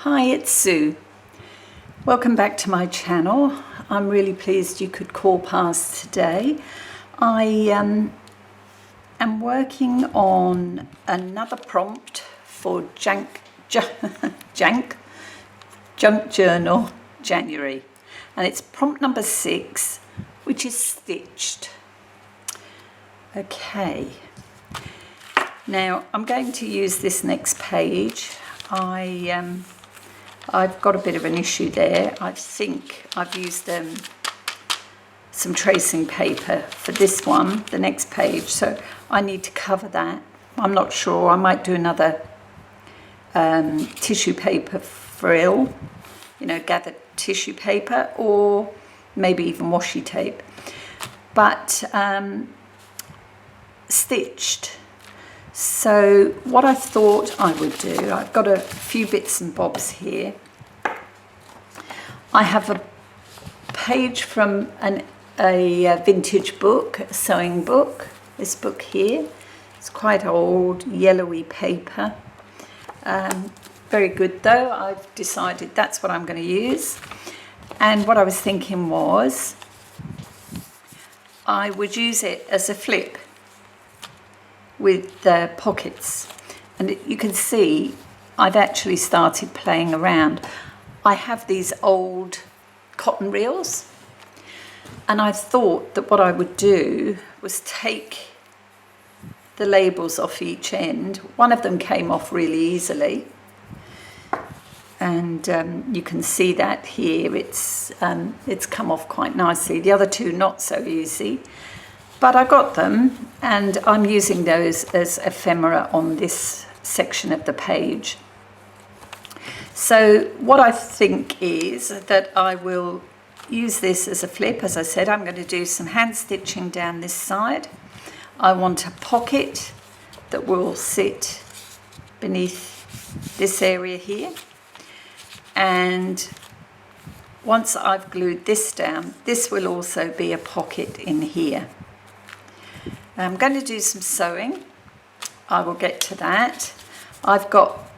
Hi, it's Sue. Welcome back to my channel. I'm really pleased you could call past today. I am working on another prompt for Junk Journal January, and it's prompt number 6, which is stitched. Okay, now I'm going to use this next page. I've got a bit of an issue there. I think I've used some tracing paper for this one, the next page, so I need to cover that. I'm not sure, I might do another tissue paper frill, gathered tissue paper, or maybe even washi tape. But stitched. So what I thought I would do, I've got a few bits and bobs here. I have a page from a vintage book, a sewing book, this book here. It's quite old, yellowy paper. Very good though. I've decided that's what I'm going to use. And what I was thinking was I would use it as a flip with the pockets, and you can see I've actually started playing around. I have these old cotton reels, and I thought that what I would do was take the labels off each end. One of them came off really easily, and you can see that here it's come off quite nicely. The other two not so easy. But I got them, and I'm using those as ephemera on this section of the page. So what I think is that I will use this as a flip. As I said, I'm going to do some hand stitching down this side. I want a pocket that will sit beneath this area here. And once I've glued this down, this will also be a pocket in here. I'm going to do some sewing. I will get to that. I've got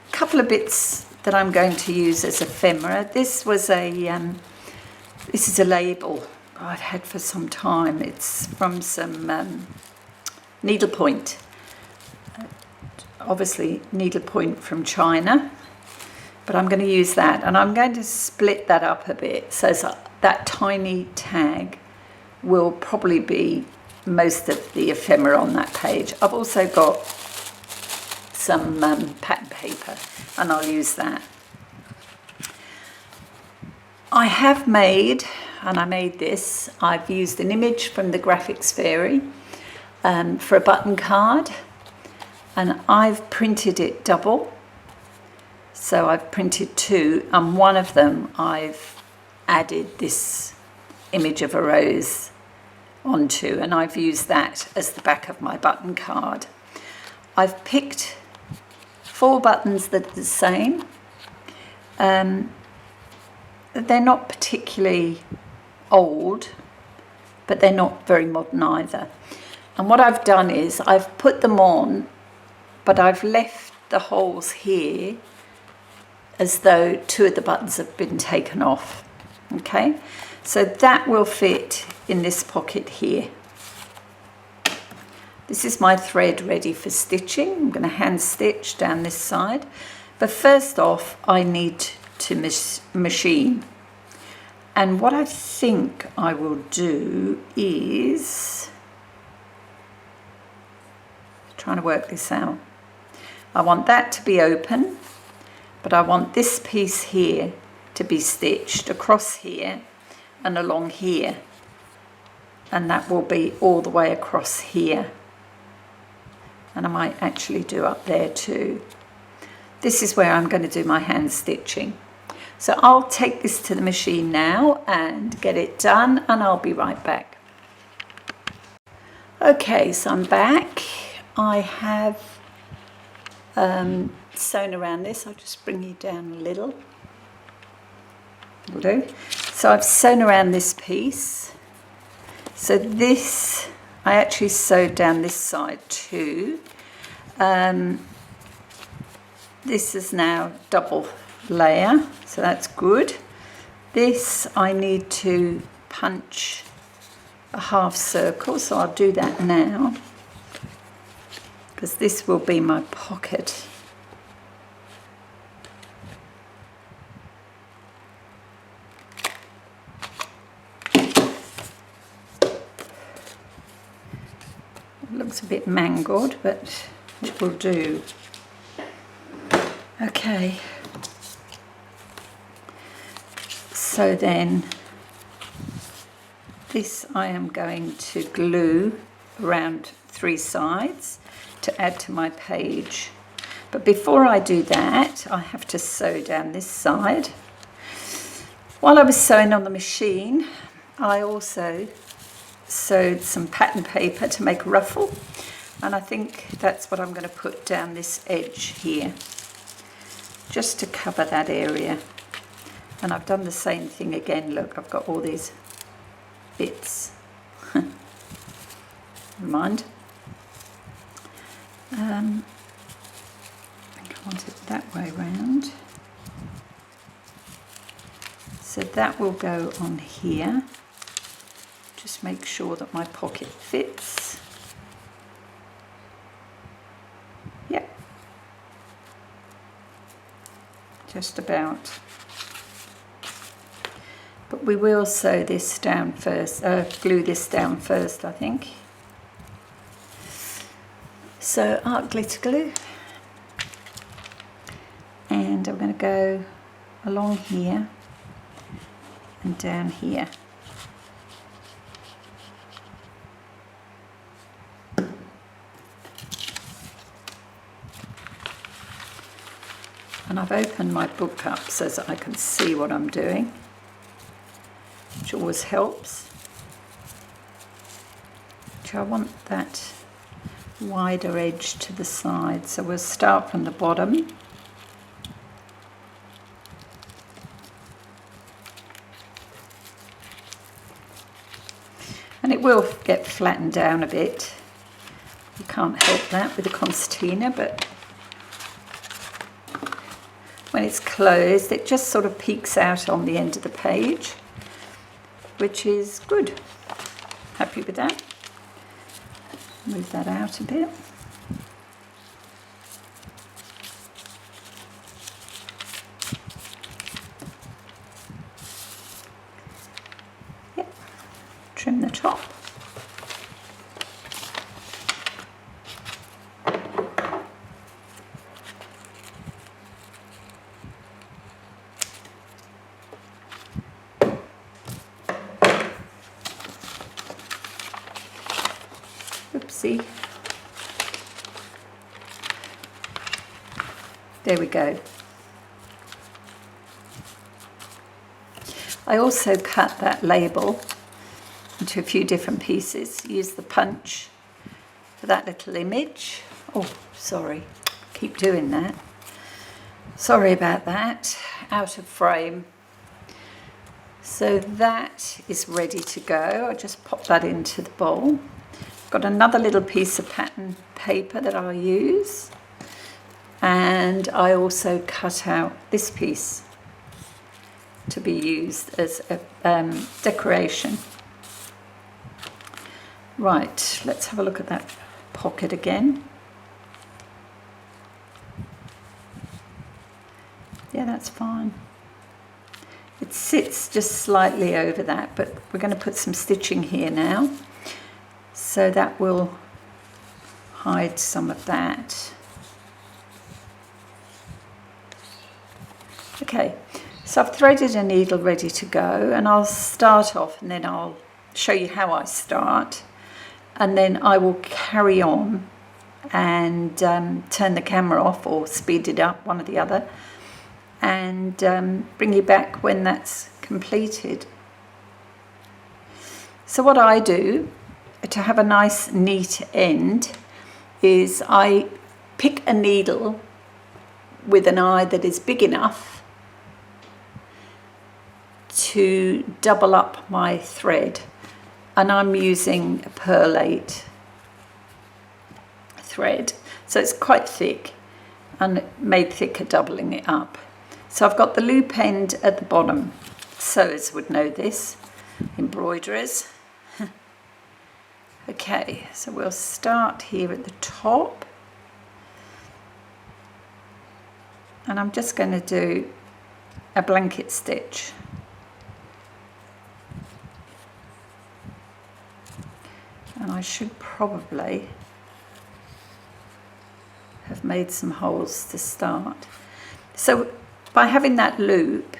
a couple of bits that I'm going to use as ephemera. This is a label I've had for some time. It's from some needlepoint. Obviously needlepoint from China, but I'm going to use that, and I'm going to split that up a bit so that tiny tag will probably be most of the ephemera on that page. I've also got some pattern paper, and I'll use that. I made this. I've used an image from the Graphics Fairy for a button card, and I've printed it double. So I've printed 2, and one of them I've added this image of a rose onto, and I've used that as the back of my button card. I've picked 4 buttons that are the same. They're not particularly old, but they're not very modern either. And what I've done is I've put them on, but I've left the holes here as though 2 of the buttons have been taken off. Okay, so that will fit in this pocket here. This is my thread ready for stitching. I'm going to hand stitch down this side, but first off I need to machine. And what I think I will do is trying to work this out. I want that to be open, but I want this piece here to be stitched across here and along here, and that will be all the way across here, and I might actually do up there too. This is where I'm going to do my hand stitching. So I'll take this to the machine now and get it done, and I'll be right back. Okay, so I'm back. I have sewn around this. I'll just bring you down a little. Will do. So I've sewn around this piece. So this, I actually sewed down this side too. This is now double layer, so that's good. This I need to punch a half circle, so I'll do that now, because this will be my pocket. It looks a bit mangled, but it will do. Okay. So then this I am going to glue around 3 sides to add to my page. But before I do that, I have to sew down this side. While I was sewing on the machine, I also sewed some pattern paper to make a ruffle, and I think that's what I'm going to put down this edge here, just to cover that area. And I've done the same thing again. Look, I've got all these bits. Never mind. I think I want it that way round. So that will go on here. Just make sure that my pocket fits. Yep. Just about. But we will sew this down first, glue this down first, I think. So art glitter glue, and I'm going to go along here and down here. And I've opened my book up so that I can see what I'm doing, which always helps. So I want that wider edge to the side, so we'll start from the bottom. And it will get flattened down a bit. You can't help that with the concertina, but when it's closed, it just sort of peeks out on the end of the page, which is good. Happy with that. Move that out a bit. Yep. Trim the top. Oopsie. There we go. I also cut that label into a few different pieces. Use the punch for that little image. Oh, sorry, keep doing that. Sorry about that, out of frame. So that is ready to go. I'll just pop that into the bowl. Got another little piece of pattern paper that I'll use, and I also cut out this piece to be used as a decoration. Right, let's have a look at that pocket again. Yeah, that's fine. It sits just slightly over that, but we're going to put some stitching here now. So that will hide some of that. Okay, so I've threaded a needle ready to go, and I'll start off and then I'll show you how I start, and then I will carry on and turn the camera off or speed it up, one or the other, and bring you back when that's completed. So what I do to have a nice neat end is I pick a needle with an eye that is big enough to double up my thread, and I'm using a perlate thread, so it's quite thick and made thicker doubling it up. So I've got the loop end at the bottom. Sewers would know this, embroiderers. Okay, so we'll start here at the top. And I'm just going to do a blanket stitch. And I should probably have made some holes to start. So by having that loop,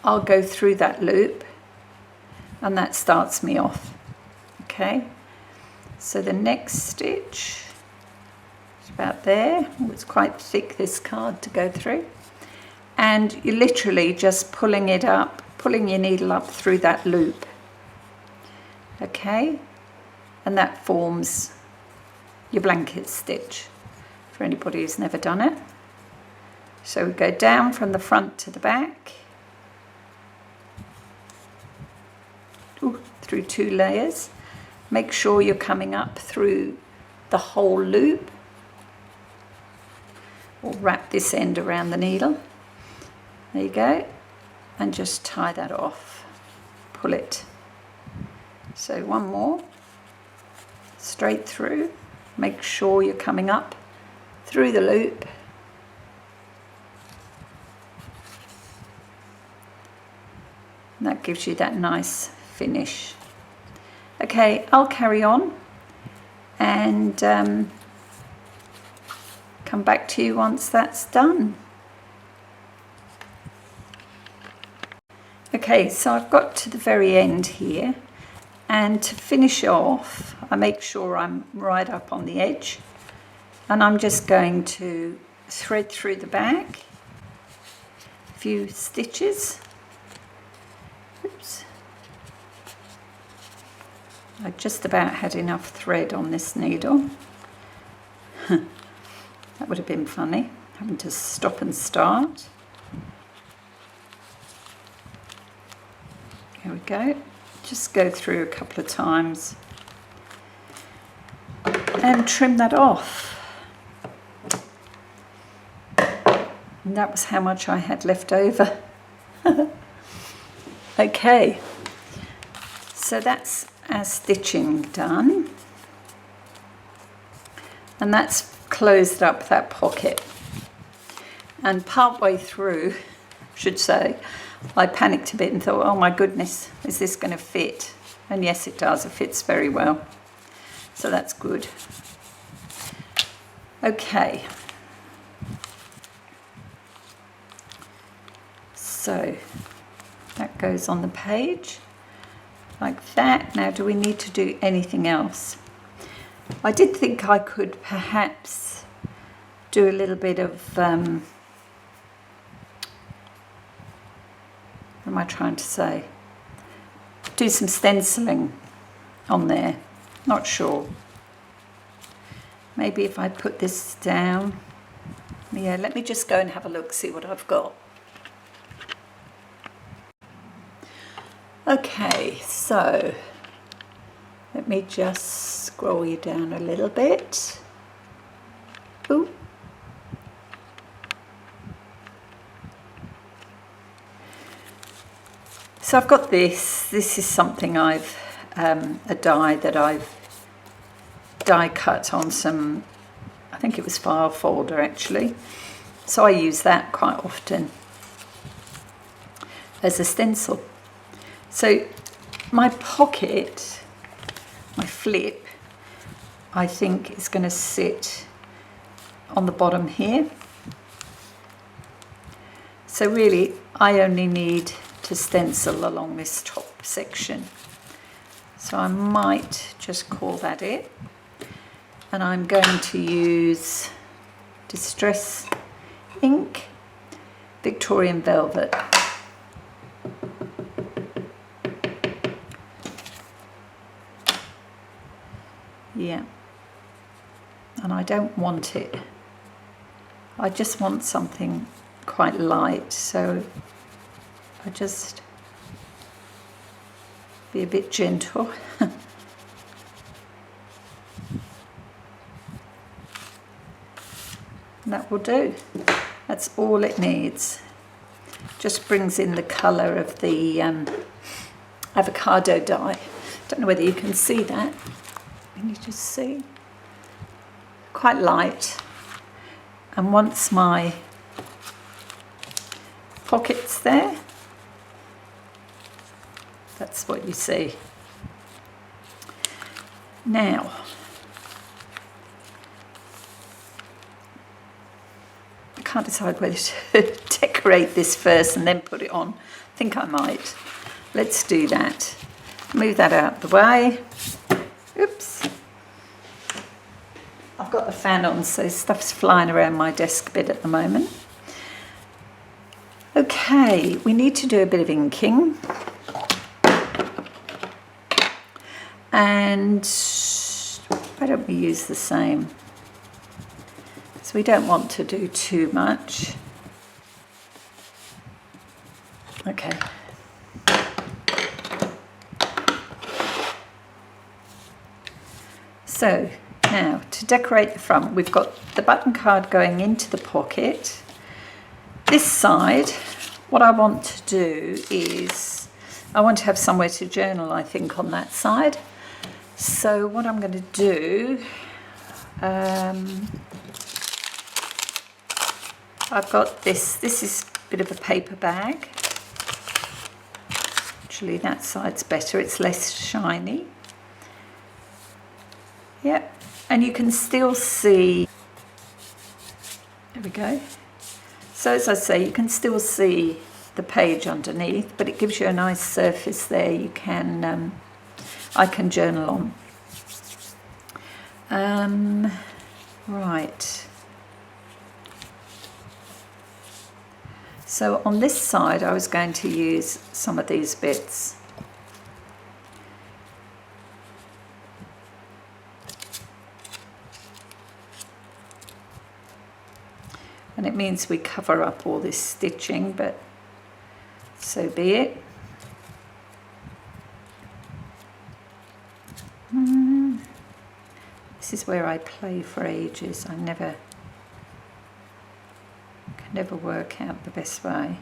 I'll go through that loop and that starts me off. Okay, so the next stitch is about there. Oh, it's quite thick, this card, to go through. And you're literally just pulling it up, pulling your needle up through that loop. Okay, and that forms your blanket stitch for anybody who's never done it. So we go down from the front to the back. Ooh, through 2 layers. Make sure you're coming up through the whole loop, or wrap this end around the needle. There you go, and just tie that off, pull it. So one more, straight through. Make sure you're coming up through the loop. And that gives you that nice finish. Okay, I'll carry on and come back to you once that's done. Okay, so I've got to the very end here, and to finish off I make sure I'm right up on the edge, and I'm just going to thread through the back a few stitches. Oops. I just about had enough thread on this needle. That would have been funny, having to stop and start. There we go. Just go through a couple of times and trim that off. And that was how much I had left over. Okay, so that's our stitching done, and that's closed up that pocket. And partway through, should say, I panicked a bit and thought, oh my goodness, is this going to fit? And yes, it does. It fits very well, so that's good. Okay, so that goes on the page like that. Now, do we need to do anything else? I did think I could perhaps do a little bit of, what am I trying to say? Do some stenciling on there, not sure. Maybe if I put this down. Yeah, let me just go and have a look, see what I've got. Okay, so let me just scroll you down a little bit. Ooh. So I've got this. This is something I've, a die that I've die cut on some, I think it was file folder actually. So I use that quite often as a stencil. So my pocket, my flip, I think is going to sit on the bottom here. So really I only need to stencil along this top section. So I might just call that it. And I'm going to use Distress Ink, Victorian Velvet. Yeah, and I don't want it. I just want something quite light, so I just be a bit gentle. That will do. That's all it needs. Just brings in the colour of the avocado dye. Don't know whether you can see that. Can you just see? Quite light. And once my pocket's there, that's what you see. Now, I can't decide whether to decorate this first and then put it on. I think I might. Let's do that. Move that out the way. Oops. I've got the fan on, so stuff's flying around my desk a bit at the moment. Okay, we need to do a bit of inking. And why don't we use the same? So we don't want to do too much. Okay. So now to decorate the front, we've got the button card going into the pocket. This side, what I want to do is, I want to have somewhere to journal, I think, on that side. So what I'm going to do, I've got this is a bit of a paper bag. Actually, that side's better, it's less shiny. Yep, and you can still see, there we go. So as I say, you can still see the page underneath, but it gives you a nice surface there you can, I can journal on. Right. So on this side, I was going to use some of these bits. And it means we cover up all this stitching, but so be it. This is where I play for ages. I can never work out the best way.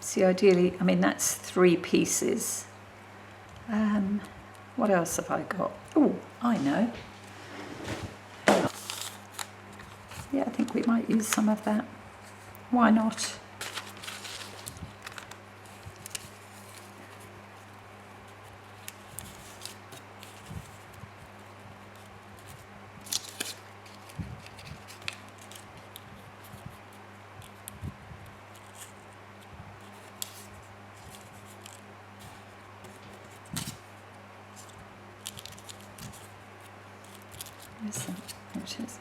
See, ideally, I mean, that's 3 pieces. What else have I got? Oh, I know. Yeah, I think we might use some of that. Why not? There it is.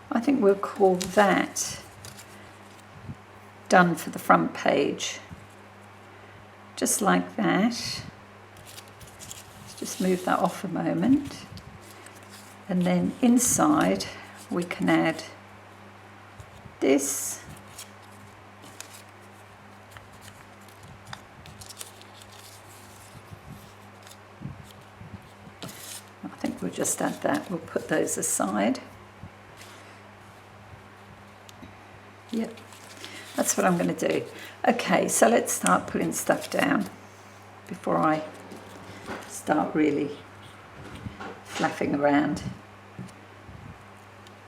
I think we'll call that done for the front page. Just like that. Let's just move that off a moment. And then inside we can add this. I think we'll just add that. We'll put those aside. Yep, that's what I'm going to do. Okay, so let's start putting stuff down before I start really flapping around.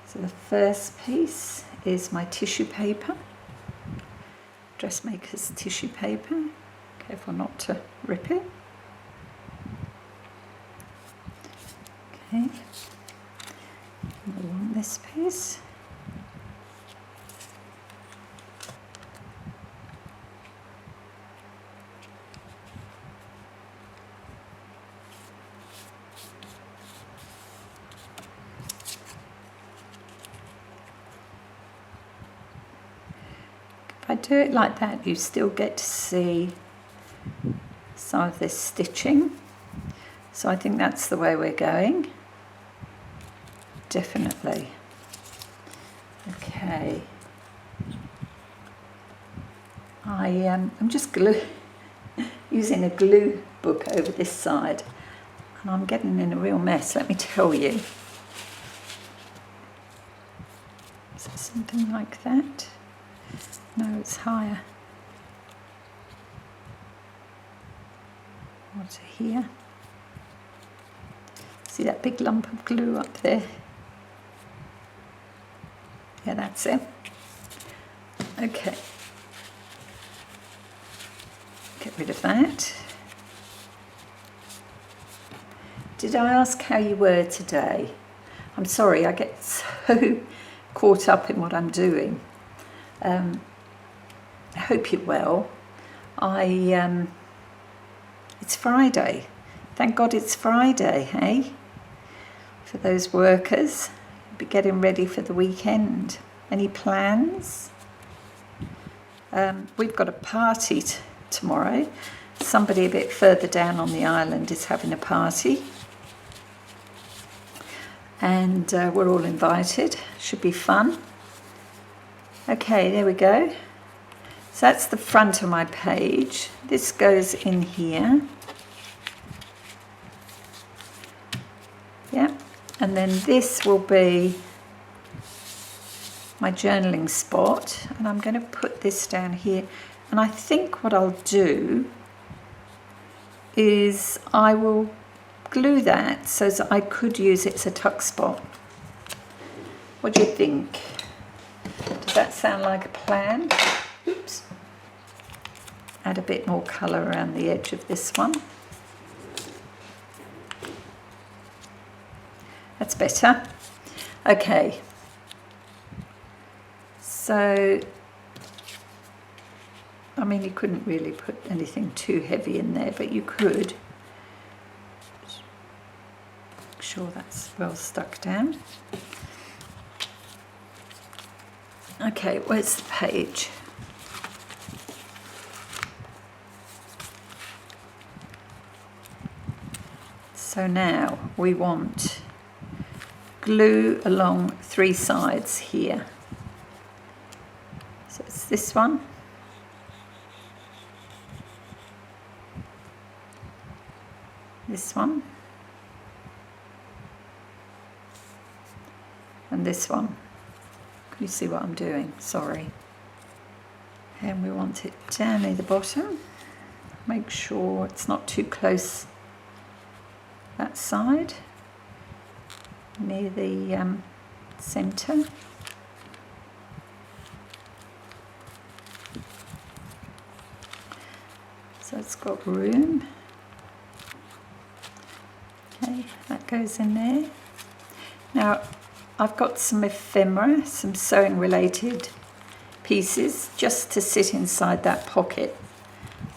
So the first piece is my tissue paper, dressmaker's tissue paper. Careful not to rip it. Okay, I want this piece. If I do it like that, you still get to see some of this stitching. So I think that's the way we're going. definitely. Okay. I'm just using a glue book over this side, and I'm getting in a real mess, let me tell you. Is it something like that? No, it's higher. What's here? See that big lump of glue up there? Yeah, that's it. Okay. Get rid of that. Did I ask how you were today? I'm sorry, I get so caught up in what I'm doing. I hope you're well. It's Friday. Thank God it's Friday, hey? For those workers, be getting ready for the weekend. Any plans? We've got a party tomorrow. Somebody a bit further down on the island is having a party. And we're all invited. Should be fun. Okay, there we go. So that's the front of my page. This goes in here. Yeah, and then this will be my journaling spot, and I'm going to put this down here. And I think what I'll do is I will glue that so that I could use it as a tuck spot. What do you think? Does that sound like a plan? Oops. Add a bit more colour around the edge of this one. That's better. Okay. So, I mean, you couldn't really put anything too heavy in there, but you could. Make sure that's well stuck down. Okay, where's the page? So now we want glue along 3 sides here. So it's this one. This one. And this one. Can you see what I'm doing? Sorry. And we want it down near the bottom. Make sure it's not too close that side, near the centre. So it's got room. Okay, that goes in there. Now I've got some ephemera, some sewing related pieces just to sit inside that pocket.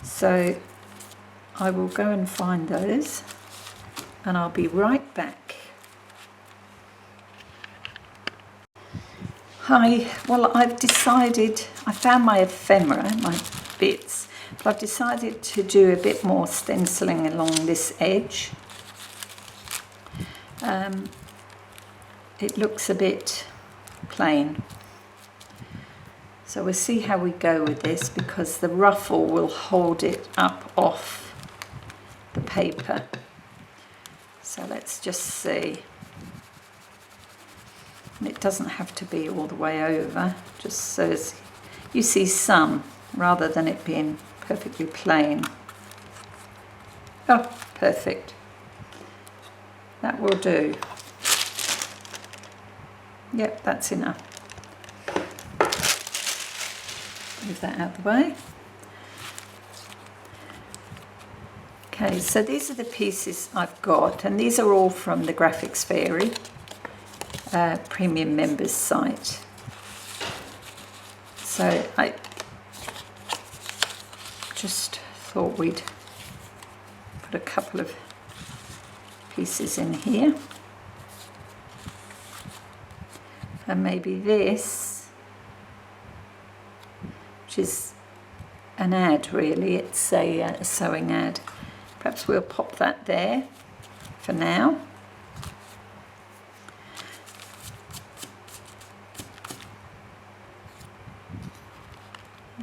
So I will go and find those and I'll be right back. Hi, well I've decided, I found my ephemera, my bits, but I've decided to do a bit more stenciling along this edge. It looks a bit plain. So we'll see how we go with this because the ruffle will hold it up off the paper. So let's just see. And it doesn't have to be all the way over, just so as you see some, rather than it being perfectly plain. Oh, perfect. That will do. Yep, that's enough. Move that out of the way. Okay, so these are the pieces I've got, and these are all from the Graphics Fairy premium members site. So I just thought we'd put a couple of pieces in here. And maybe this, which is an ad really, it's a sewing ad. Perhaps we'll pop that there for now.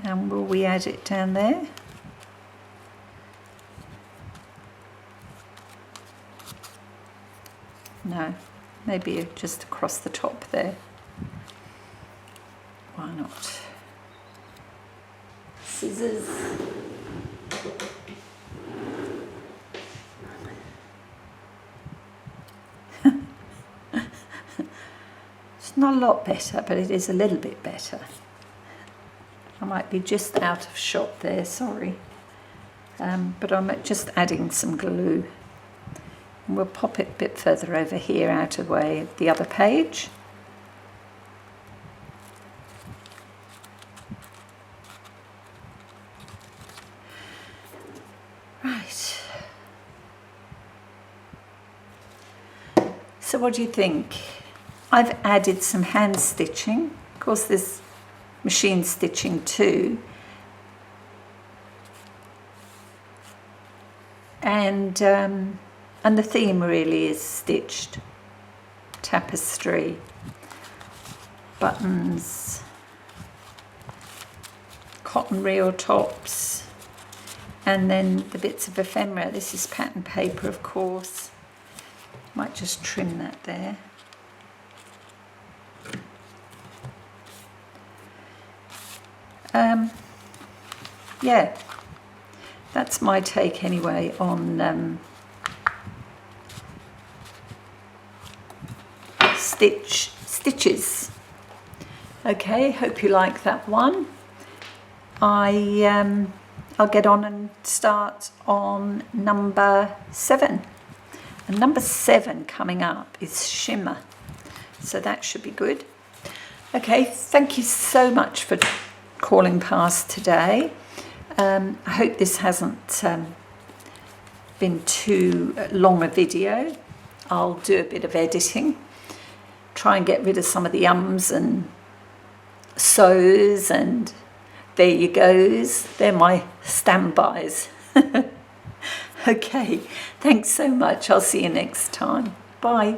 And will we add it down there? No, maybe just across the top there. Why not? Scissors. It's not a lot better, but it is a little bit better. I might be just out of shot there, sorry. But I'm just adding some glue. And we'll pop it a bit further over here out of the way of the other page. Right. So what do you think? I've added some hand stitching. Of course, there's machine stitching too. And the theme really is stitched. Tapestry, buttons, cotton reel tops, and then the bits of ephemera. This is pattern paper, of course. Might just trim that there. Yeah, that's my take anyway on stitches. Okay, hope you like that one. I'll get on and start on number 7. And number 7 coming up is shimmer, so that should be good. Okay, thank you so much for calling past today. I hope this hasn't been too long a video. I'll do a bit of editing, try and get rid of some of the ums and so's and there you goes. They're my standbys. Okay, thanks so much. I'll see you next time. Bye.